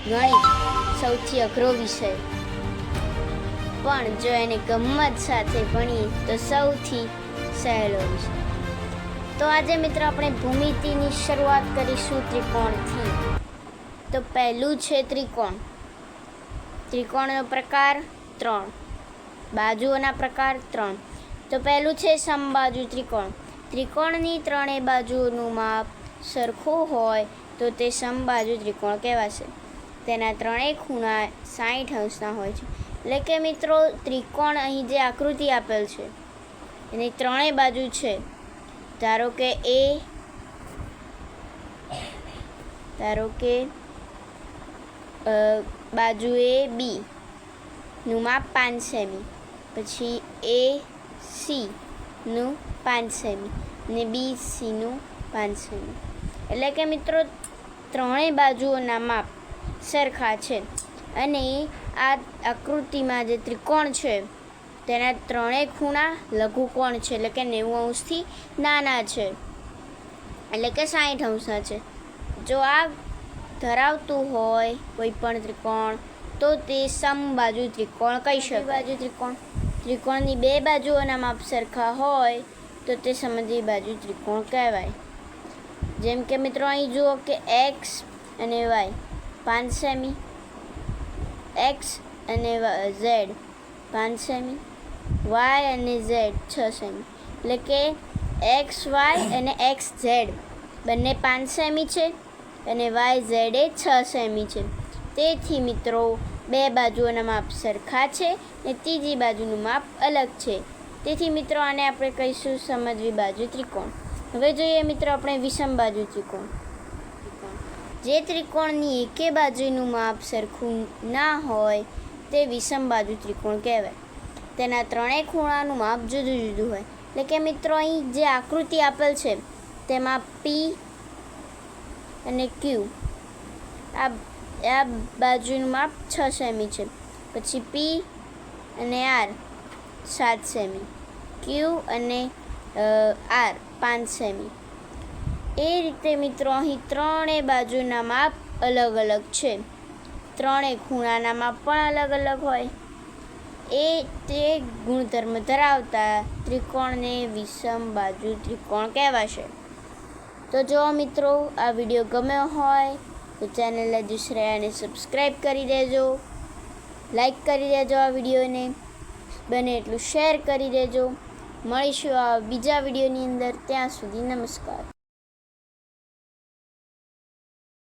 ગણિત સૌથી અઘરો વિષય, પણ જો એને ગમ્મત સાથે ભણીએ તો સૌથી સહેલો વિષય. તો આજે મિત્રો આપણે ભૂમિતિની શરૂઆત કરીશું ત્રિકોણથી. તો પહેલું છે ત્રિકોણ. ત્રિકોણનો પ્રકાર 3, બાજુઓના પ્રકાર 3. તો પહેલું છે સમબાજુ ત્રિકોણ. ત્રિકોણની ત્રણેય બાજુઓનું માપ સરખું હોય તો તે સમબાજુ ત્રિકોણ કહેવાશે. તેના ત્રણેય ખૂણા 60 અંશના હોય છે. એટલે કે મિત્રો ત્રિકોણ અહીં જે આકૃતિ આપેલ છે એની ત્રણેય બાજુ છે. ધારો કે બાજુ એ બી નું માપ 5 સેમી, પછી એ સીનું 5 સેમી અને બી સીનું 5 સેમી. એટલે કે મિત્રો ત્રણેય બાજુઓના માપ સરખા છે અને આ આકૃતિમાં જે ત્રિકોણ છે તેના ત્રણેય ખૂણા લઘુકોણ છે, એટલે કે 90 અંશથી નાના છે, એટલે કે 60 અંશના છે. જો આ ધરાવતું હોય કોઈ પણ ત્રિકોણ તો તે સમબાજુ ત્રિકોણ કહી શકાય. બાજુ ત્રિકોણની બે બાજુઓના માપ સરખા હોય તો તે સમદ્વિબાજુ ત્રિકોણ કહેવાય. જેમ કે મિત્રો અહીં જુઓ કે એક્સ અને વાય 5 સેમી, એક્સ અને ઝેડ 5 સેમી, વાય અને ઝેડ 6 સેમી. એટલે કે એક્સ વાય અને એક્સ ઝેડ બંને 5 સેમી છે અને વાય ઝેડ એ 6 સેમી છે. તેથી મિત્રો બે બાજુઓના માપ સરખા છે અને ત્રીજી બાજુનું માપ અલગ છે. તેથી મિત્રો આને આપણે કહીશું સમદ્વિબાજુ ત્રિકોણ. હવે જોઈએ મિત્રો આપણે વિષમબાજુ ત્રિકોણ. જે ત્રિકોણની એકે બાજુનું માપ સરખું ના હોય તે વિષમબાજુ ત્રિકોણ કહેવાય. તેના ત્રણેય ખૂણાનું માપ જુદું જુદું હોય. એટલે કે મિત્રો અહીં જે આકૃતિ આપેલ છે તેમાં પી અને ક્યુ આ બાજુનું માપ 6 સેમી છે, પછી પી અને આર 7 સેમી, ક્યુ અને આર 5 સેમી. એ રીતે મિત્રો અહીં ત્રણેય બાજુના માપ અલગ અલગ છે. ત્રણેય ખૂણાના માપ પણ અલગ અલગ હોય. તે ગુણધર્મ ધરાવતા ત્રિકોણને વિષમબાજુ ત્રિકોણ કહેવાશે. તો જો મિત્રો આ વિડીયો ગમ્યો હોય તો ચેનલને દુસરાને સબસ્ક્રાઈબ કરી દેજો, લાઈક કરી દેજો, આ વિડીયોને બને એટલું શેર કરી દેજો. મળીશું આ બીજા વિડીયોની અંદર. ત્યાં સુધી નમસ્કાર.